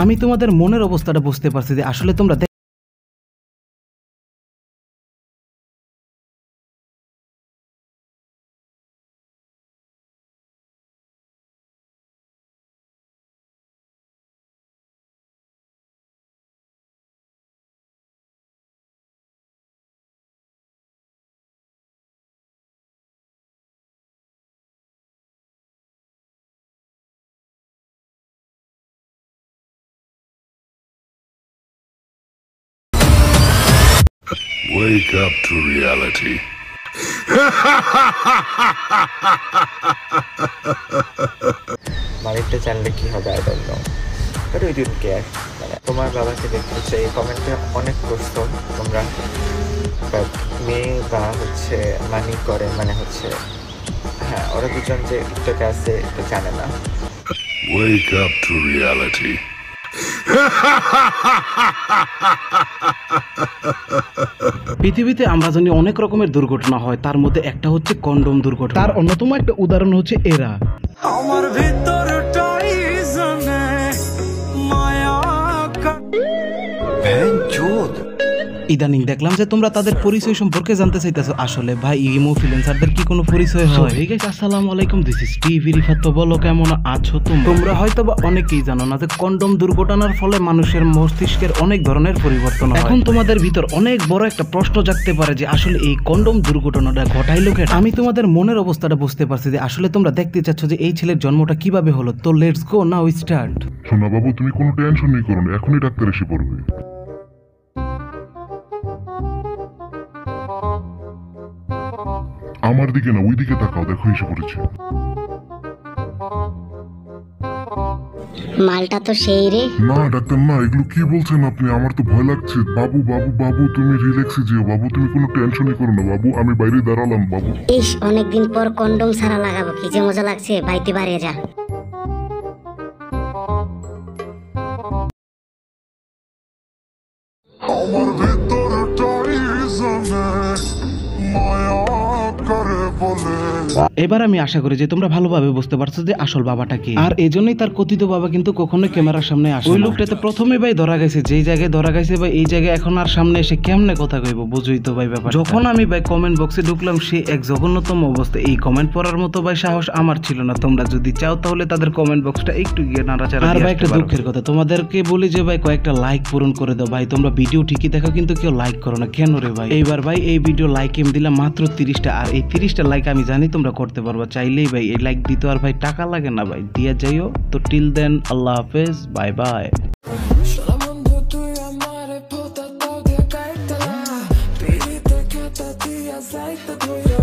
আমি তোমাদের মনের অবস্থাটা বুঝতে পারছি যে আসলে তোমরা Wake up to reality. মালিকটা জানলে কি হবে I don't know, but we didn't care. মানে তোমার বাবাকে দেখতে হচ্ছে এই কমেন্টে অনেক প্রশ্ন তোমরা, বাট মেয়ে বা হচ্ছে মানি করে মানে হচ্ছে হ্যাঁ ওরা দুজন যে টিকটকে আছে এটা জানে না। Wake up to reality. পৃথিবীতে আমরা জানি অনেক রকমের দুর্ঘটনা হয়, তার মধ্যে একটা হচ্ছে কন্ডম দুর্ঘটনা। তার অন্যতম একটা উদাহরণ হচ্ছে এরা। আমার ভিতরটাই জানে মায়া ভেঞ্চোদ। ইদানিং দেখলাম যে তোমরা তাদের পরিচয় সম্পর্কে জানতে চাইতেছো। আসলে ভাই ইমো ফ্রিল্যান্সারদের কি কোনো পরিচয় হয়? ঠিক আছে, আসসালামু আলাইকুম, দিস ইজ টিভি রিফাত। তো বলো কেমন আছো তোমরা? হয়তো বা অনেকেই জানো না যে কন্ডম দুর্ঘটনার ফলে মানুষের মস্তিষ্কের অনেক ধরনের পরিবর্তন হয়। এখন তোমাদের ভিতর অনেক বড় একটা প্রশ্ন জাগতে পারে যে আসলে এই কন্ডম দুর্ঘটনাটা ঘটাইলো কে? আমি তোমাদের মনের অবস্থাটা বুঝতে পারছি যে আসলে তোমরা দেখতে চাচ্ছ যে এই ছেলের জন্মটা কিভাবে হলো। তো লেটস গো নাও স্টার্ট। শোনা বাবু, তুমি কোনো টেনশনই করো না, এখনই ডাক্তার এসে পড়বে। আমার দিকে না, ওই দিকে তাকাও, দেখো এসে পড়েছে। মালটা তো সেই রে। না ডাক্তার না, এগুলো কি বলছেন আপনি? আমার তো ভয় লাগছে। বাবু বাবু বাবু, তুমি রিল্যাক্সে যেও বাবু, তুমি কোনো টেনশনই করো না বাবু, আমি বাইরে দাঁড়ালাম বাবু। ইস, অনেকদিন পর কন্ডম ছাড়া লাগাবো, কি যে মজা লাগছে। বাইতে বাড়িয়ে যা। আমার ভিতরটাই জানে মায়া করে বলে। এবার আমি আশা করি যে তোমরা ভালোভাবে বুঝতে পারছো যে আসল বাবাটা কি, আর এজন্যই তার কথিত বাবা কিন্তু কখনোই ক্যামেরার সামনে আসে। ওই লোকটাতে প্রথমে ভাই ধরা গেছে, যেই জায়গায় ধরা গেছে ভাই এই জায়গায় এখন আর সামনে এসে কেমনে কথা কইব, বুঝুই তো ভাই ব্যাপার। যখন আমি ভাই কমেন্ট বক্সে ঢুকলাম সে এক জঘন্যতম অবস্থা, এই কমেন্ট পড়ার মতো ভাই সাহস আমার ছিল না। তোমরা যদি চাও তাহলে তাদের কমেন্ট বক্সটা একটু গিয়ে নাড়াচাড়া। আর ভাই একটা দুঃখের কথা, তোমাদেরকে বলি যে ভাই কয়েকটা লাইক পূরণ করে দাও ভাই। তোমরা ভিডিও ঠিকই দেখো কিন্তু কেউ লাইক করো না, কেন রে ভাই? এইবার ভাই এই ভিডিও লাইক এম দিলাম মাত্র 30টা, আর এই 30টা লাইক আমি জানি তোমরা করতে পারবা চাইলেই ভাই। এই লাইক দিতে আর ভাই টাকা লাগে না ভাই, দিয়া যাইও। তো টিল দেন, আল্লাহ হাফেজ, bye bye. Solamente tú y amare, puta, todo de caerte. Pidiste que te digas, like, te doy a